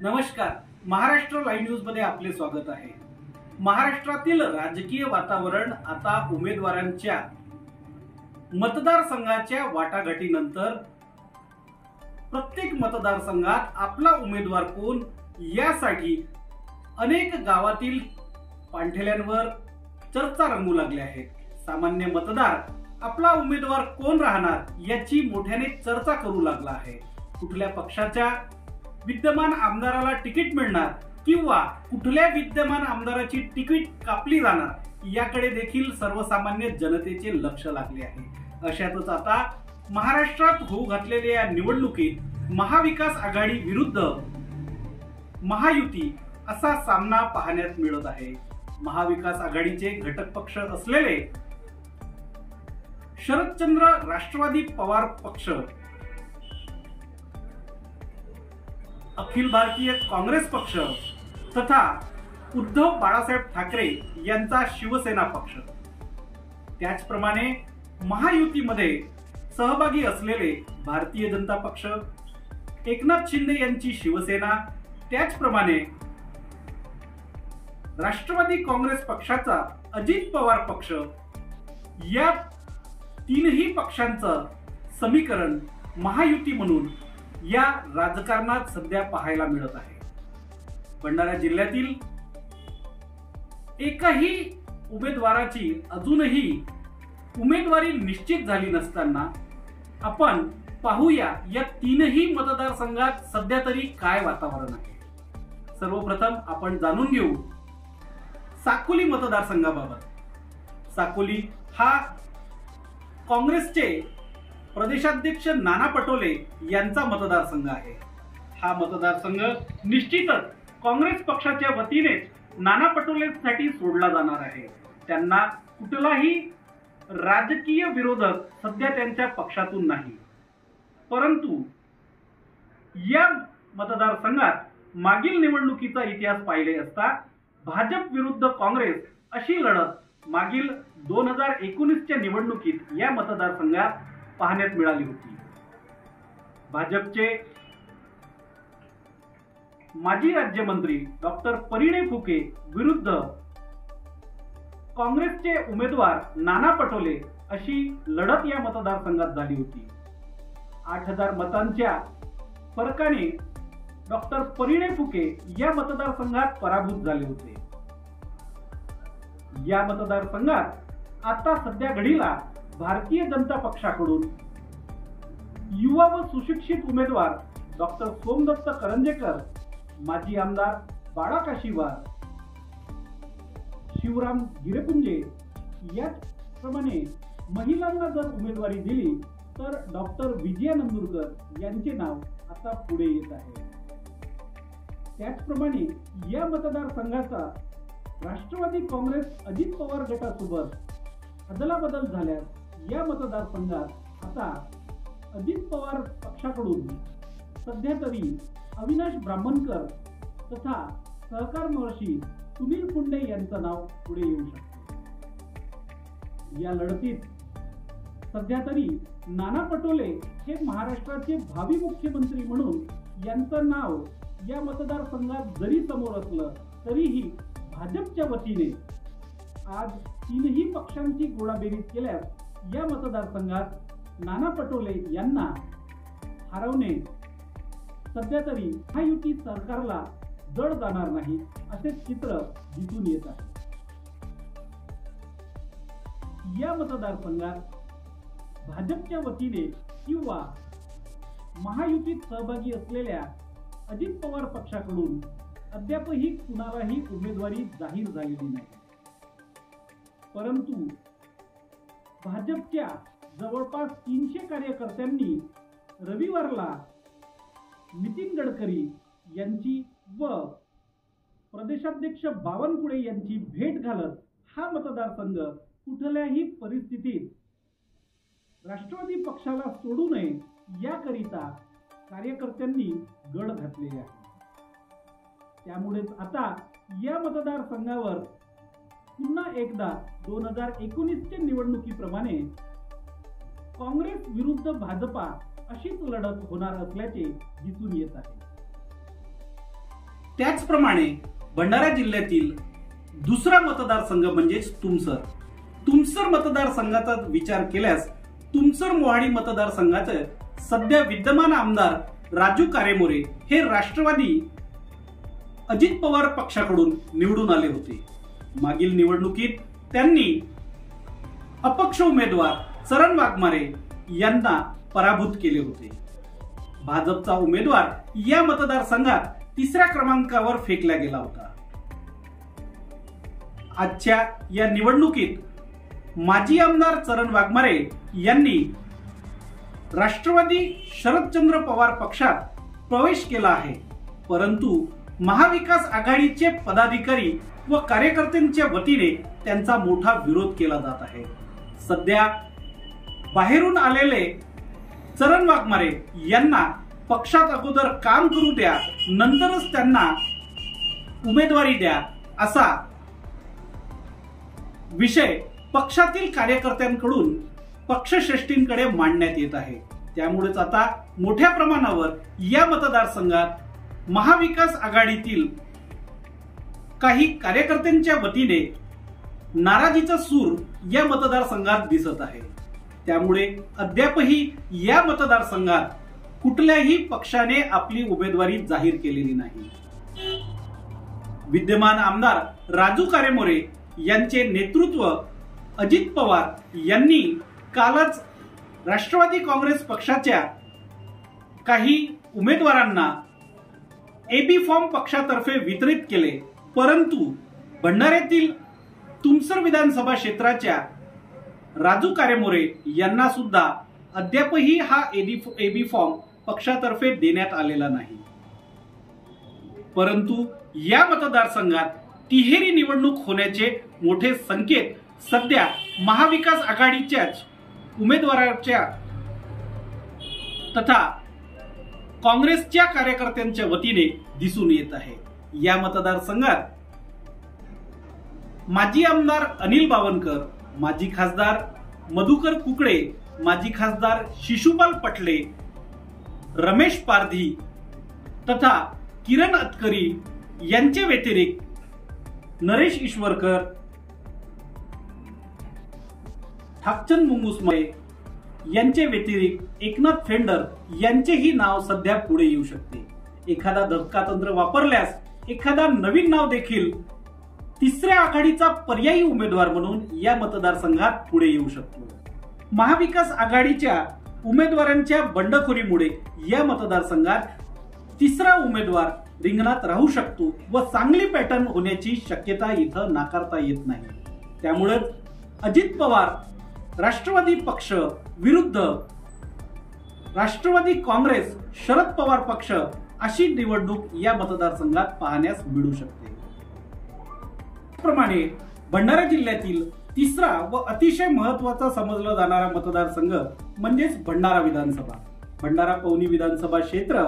नमस्कार. Maharashtra live news मध्ये आपले स्वागत आहे. महाराष्ट्रातील राजकीय वातावरण आता उमेदवारांच्या मतदारसंघाच्या वाटाघाटीनंतर प्रत्येक मतदारसंघात आपला उमेदवार कोण यासाठी अनेक गावातील पाणठेल्यांवर चर्चा रंगू लागल्या आहेत. सामान्य मतदार आपला उमेदवार कोण राहणार याची मोठ्याने चर्चा करू लागला आहे. कुठल्या पक्षाच्या विद्यमान आमदाराला तिकीट मिळणार किंवा कुठल्या विद्यमान आमदाराची तिकीट कापली जाणार याकडे देखील सर्वसामान्य जनतेचे लक्ष लागले आहे. अशातच आता महाराष्ट्रात होऊ घातलेल्या या निवडणुकीत महाविकास आघाडी विरुद्ध महायुती असा सामना पाहण्यात मिळत आहे. महाविकास आघाडीचे घटक पक्ष असलेले शरदचंद्र राष्ट्रवादी पवार पक्ष, अखिल भारतीय काँग्रेस पक्ष तथा उद्धव बाळासाहेब ठाकरे यांचा शिवसेना पक्ष, त्याचप्रमाणे महायुतीमध्ये सहभागी असलेले भारतीय जनता पक्ष, एकनाथ शिंदे यांची शिवसेना, त्याचप्रमाणे राष्ट्रवादी काँग्रेस पक्षाचा अजित पवार पक्ष, या तीनही पक्षांचं समीकरण महायुती म्हणून या राजकारणात सध्या पाहायला मिळत आहे. भंडारा जिल्ह्यातील एकही उमेदवाराची अजूनही उमेदवारी निश्चित झाली नसताना आपण पाहूया या तीनही मतदारसंघात सध्या तरी काय वातावरण आहे. सर्वप्रथम आपण जाणून घेऊ साकोली मतदारसंघाबाबत. साकोली हा काँग्रेसचे प्रदेशाध्यक्ष नाना पटोले यांचा मतदारसंघ आहे. हा मतदारसंघ निश्चितच काँग्रेस पक्षाच्या वतीने नाना पटोलेंसाठी सोडला जाणार आहे. त्यांना कुठलाही राजकीय विरोधक सध्या त्यांच्या पक्षातून नाही. परंतु या मतदारसंघात मागील निवडणुकीचा इतिहास पाहिले असता भाजप विरुद्ध काँग्रेस अशी लढत मागील 2019च्या निवडणुकीत या मतदारसंघात पाहण्यात मिळाली होती. भाजपचे माजी राज्यमंत्री डॉक्टर परिणय फुके विरुद्ध काँग्रेसचे उमेदवार नाना पटोले अशी लढत या मतदारसंघात झाली होती. 8,000 मतांच्या फरकाने डॉक्टर परिणय फुके या मतदारसंघात पराभूत झाले होते. या मतदारसंघात आता सध्या घडीला भारतीय जनता पक्षाकडून युवा व सुशिक्षित उमेदवार डॉक्टर सोमदत्त करंजेकर, माजी आमदार बाळा काशीवार, शिवराम गिरेपुंजे याप्रमाणे महिलांना जर उमेदवारी दिली तर डॉक्टर विजया नंदुरकर यांचे नाव आता पुढे येत आहे. त्याचप्रमाणे या मतदारसंघाचा राष्ट्रवादी काँग्रेस अजित पवार गटासोबत अदलाबदल झाल्यास या मतदारसंघात आता अजित पवार पक्षाकडून सध्या तरी अविनाश ब्राह्मणकर तथा सहकार महर्षी सुनील फुंडे यांचं नाव पुढे येऊ शकते. या लढतीत सध्या तरी नाना पटोले हे महाराष्ट्राचे भावी मुख्यमंत्री म्हणून यांचं नाव या मतदारसंघात जरी समोर असलं तरीही भाजपच्या वतीने आज तीनही पक्षांची गोळाबेरीज केल्यास या मतदारसंघात नाना पटोले यांना हरवणे सध्या तरी महायुती सरकारला जड जाणार नाही असे चित्र दिसून येत आहे. या मतदारसंघात भाजपच्या वतीने किंवा महायुतीत सहभागी असलेल्या अजित पवार पक्षाकडून अद्यापही कुणालाही उमेदवारी जाहीर झालेली नाही. परंतु भाजपच्या जवळपास 300 कार्यकर्त्यांनी रविवारला नितीन गडकरी यांची व प्रदेशाध्यक्ष बावनकुळे यांची भेट घालत हा मतदारसंघ कुठल्याही परिस्थितीत राष्ट्रवादी पक्षाला सोडू नये याकरिता कार्यकर्त्यांनी गड घातलेले आहे. त्यामुळेच आता या मतदारसंघावर पुन्हा एकदा 2019च्या निवडणुकीप्रमाणे काँग्रेस विरुद्ध भाजपा अशीच लढत होणार असल्याचे दिसून येत आहे. त्याचप्रमाणे भंडारा जिल्ह्यातील दुसरा मतदारसंघ म्हणजेच तुमसर मतदारसंघाचा विचार केल्यास तुमसर मोहाडी मतदारसंघाचे सध्या विद्यमान आमदार राजू कारेमोरे हे राष्ट्रवादी अजित पवार पक्षाकडून निवडून आले होते. मागील निवडणुकीत त्यांनी अपक्ष उमेदवार चरण वाघमारे यांना पराभूत केले होते. भाजपचा उमेदवार या मतदारसंघात तिसऱ्या क्रमांकावर फेकला गेला होता. आजच्या या निवडणुकीत माजी आमदार चरण वाघमारे यांनी राष्ट्रवादी शरदचंद्र पवार पक्षात प्रवेश केला आहे, परंतु महाविकास आघाडीचे पदाधिकारी व कार्यकर्त्यांच्या वतीने त्यांचा मोठा विरोध केला जात आहे. सध्या बाहेरून आलेले चरण वाघमारे यांना पक्षात अगोदर काम करू द्या, नंतरच त्यांना उमेदवारी द्या असा विषय पक्षातील कार्यकर्त्यांकडून पक्षश्रेष्ठींकडे मांडण्यात येत आहे. त्यामुळेच आता मोठ्या प्रमाणावर या मतदारसंघात महाविकास आघाडीतील काही कार्यकर्त्यांच्या वतीने नाराजीचा सूर या मतदारसंघात दिसत आहे. त्यामुळे अद्यापही या मतदारसंघात कुठल्याही पक्षाने आपली उमेदवारी जाहीर केलेली नाही. विद्यमान आमदार राजू कारेमोरे यांचे नेतृत्व अजित पवार यांनी कालच राष्ट्रवादी काँग्रेस पक्षाच्या काही उमेदवारांना एबी फॉर्म पक्षातर्फे वितरित केले, परंतु भंडाऱ्यातील तुमसर विधानसभा क्षेत्राच्या राजू कारेमोरे यांना सुद्धा अद्यापही हा एबी फॉर्म पक्षातर्फे देण्यात आलेला नाही. परंतु या मतदारसंघात तिहेरी निवडणूक होण्याचे मोठे संकेत सध्या महाविकास आघाडीच्याच उमेदवाराच्या तथा काँग्रेसच्या कार्यकर्त्यांच्या वतीने दिसून येत आहे. या मतदारसंघात माजी आमदार अनिल बावनकर, माजी खासदार मधुकर कुकडे, माजी खासदार शिशुपाल पटले, रमेश पारधी तथा किरण अतकरी यांचे व्यतिरिक्त नरेश ईश्वरकर, ठाकचंद मुंगुसमळे यांचे व्यतिरिक्त एकनाथ फेंडर यांचेही नाव सध्या पुढे येऊ शकते. एखादा धक्कातंत्र वापरल्यास एखादा नवीन नाव देखील तिसऱ्या आघाडीचा पर्यायी उमेदवार म्हणून या मतदारसंघात पुढे येऊ शकतो. महाविकास आघाडीच्या उमेदवारांच्या बंडखोरीमुळे या मतदारसंघात तिसरा उमेदवार रिंगणात राहू शकतो व चांगली पॅटर्न होण्याची शक्यता इथं नाकारता येत नाही. त्यामुळे अजित पवार राष्ट्रवादी पक्ष विरुद्ध राष्ट्रवादी काँग्रेस शरद पवार पक्ष अशी निवडणूक या मतदारसंघात पाहण्यास मिळू शकते. त्याप्रमाणे भंडारा जिल्ह्यातील तिसरा व अतिशय महत्त्वाचा समजला जाणारा मतदारसंघ म्हणजेच भंडारा विधानसभा. भंडारा पवनी विधानसभा क्षेत्र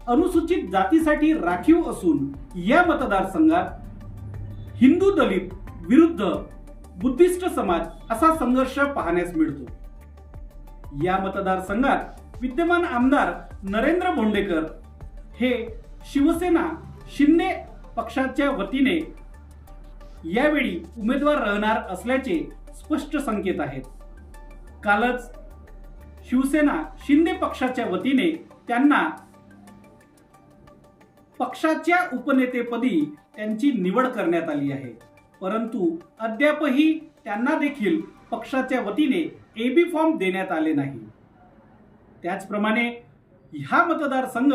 अनुसूचित जातीसाठी राखीव असून या मतदारसंघात हिंदू दलित विरुद्ध बुद्धिस्ट समाज असा संघर्ष पाहण्यास मिळतो. या मतदारसंघात विद्यमान आमदार नरेंद्र भोंडेकर हे शिवसेना शिंदे पक्षाच्या वतीने यावेळी उमेदवार राहणार असल्याचे स्पष्ट संकेत आहेत. कालच शिवसेना शिंदे पक्षाच्या वतीने त्यांना पक्षाच्या उपनेतेपदी त्यांची निवड करण्यात आली आहे, परंतु अद्यापही त्यांना देखील पक्षाच्या वतीने एबी फॉर्म देण्यात आले नाही. त्याचप्रमाणे हा मतदारसंघ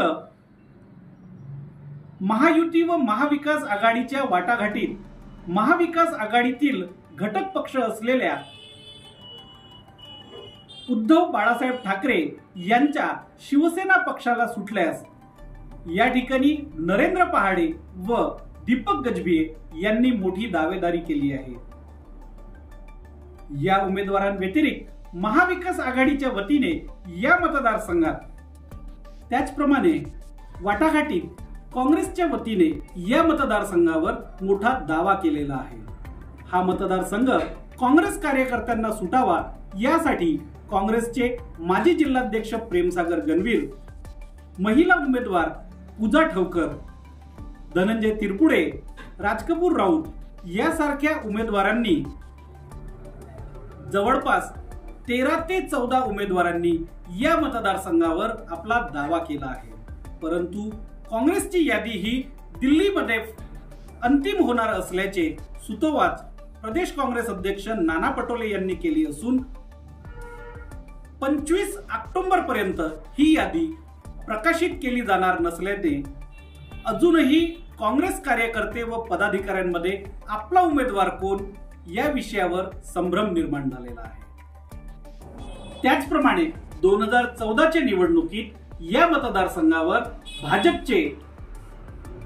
महायुती व महाविकास आघाडीच्या वाटाघाटीत महाविकास आघाडीतील घटक पक्ष असलेल्या उद्धव बाळासाहेब ठाकरे यांच्या शिवसेना पक्षाला सुटल्यास या ठिकाणी नरेंद्र पहाडे व दीपक गजभिये यांनी मोठी दावेदारी केली आहे. या उमेदवारांव्यतिरिक्त महाविकास आघाडीच्या वतीने या मतदारसंघात त्याचप्रमाणे वाटाघाटीत काँग्रेसच्या वतीने या मतदारसंघावर मोठा दावा केलेला आहे. हा मतदारसंघ काँग्रेस कार्यकर्त्यांना सुटावा यासाठी काँग्रेसचे माजी जिल्हाध्यक्ष प्रेमसागर गणवीर, महिला उमेदवार पूजा ठवकर धनंजय तिरपुडे, राजकपूर राऊत यासारख्या उमेदवारांनी जवळपास 13 ते 14 उमेदवारांनी या मतदारसंघावर आपला दावा केला आहे. परंतु काँग्रेसची यादी ही दिल्लीमध्ये अंतिम होणार असल्याचे सूतोवाच प्रदेश काँग्रेस अध्यक्ष नाना पटोले यांनी केली असून 25 ऑक्टोबर पर्यंत ही यादी प्रकाशित केली जाणार नसल्याने अजूनही काँग्रेस कार्यकर्ते व पदाधिकाऱ्यांमध्ये आपला उमेदवार कोण या विषयावर संभ्रम निर्माण झालेला आहे. त्याचप्रमाणे 2014च्या निवडणुकीत या मतदारसंघावर भाजपचे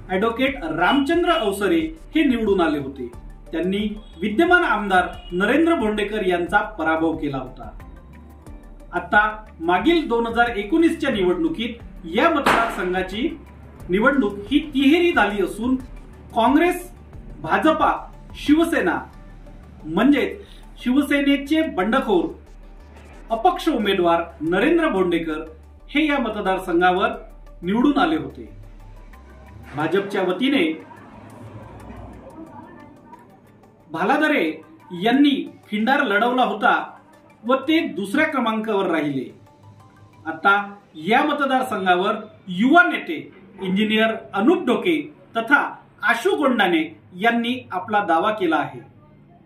ॲडव्होकेट रामचंद्र अवसरे हे निवडून आले होते. त्यांनी विद्यमान आमदार नरेंद्र भोंडेकर यांचा पराभव केला होता. आता मागील 2019च्या निवडणुकीत या मतदारसंघाची निवडणूक ही तिहेरी झाली असून काँग्रेस, भाजपा, शिवसेना म्हणजेच शिवसेनेचे बंडखोर अपक्ष उमेदवार नरेंद्र भोंडेकर हे या मतदारसंघावर निवडून आले होते. भाजपच्या वतीने भालादरे यांनी खिंडार लढवला होता व ते दुसऱ्या क्रमांकावर राहिले. आता या मतदारसंघावर युवा नेते इंजिनियर अनुप ढोके तथा आशू गोंडाने यांनी आपला दावा केला आहे.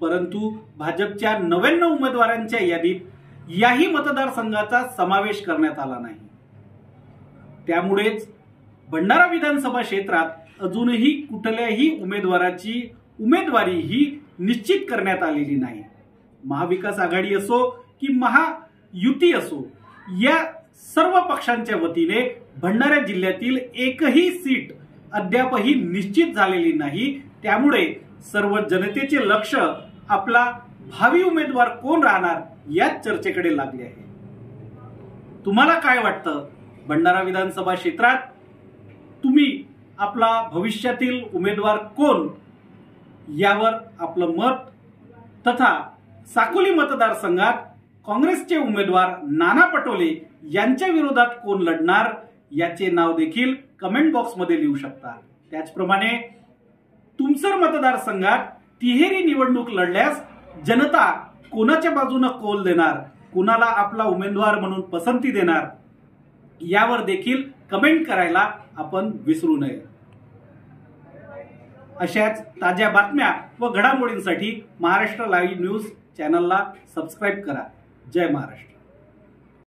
परंतु भाजपच्या 99 उमेदवारांच्या यादीत याही मतदारसंघाचा समावेश करण्यात आला नाही. त्यामुळेच भंडारा विधानसभा क्षेत्रात अजूनही कुठल्याही उमेदवाराची उमेदवारी ही निश्चित करण्यात आलेली नाही. महाविकास आघाडी असो की महायुती असो, या सर्व पक्षांच्या वतीने भंडारा जिल्ह्यातील एकही सीट अद्यापही निश्चित झालेली नाही. त्यामुळे सर्व जनतेचे लक्ष आपला भावी उमेदवार कोण राहणार याच चर्चेकडे लागले आहे. तुम्हाला काय वाटतं? भंडारा विधानसभा क्षेत्रात तुम्ही आपला भविष्यातील उमेदवार कोण यावर आपलं मत तथा साकोली मतदारसंघात काँग्रेसचे उमेदवार नाना पटोले यांच्या विरोधात कोण लढणार याचे नाव देखील कमेंट बॉक्समध्ये लिहू शकता. त्याचप्रमाणे तुमसर मतदारसंघात तिहेरी निवडणूक लढल्यास जनता कोणाच्या बाजूने कौल देणार, कोणाला आपला उमेदवार म्हणून पसंती देणार यावर देखील कमेंट करायला आपण विसरू नये. अशाच ताज्या बातम्या व घडामोडींसाठी महाराष्ट्र लाईव्ह न्यूज चॅनलला सबस्क्राईब करा. जय महाराष्ट्र.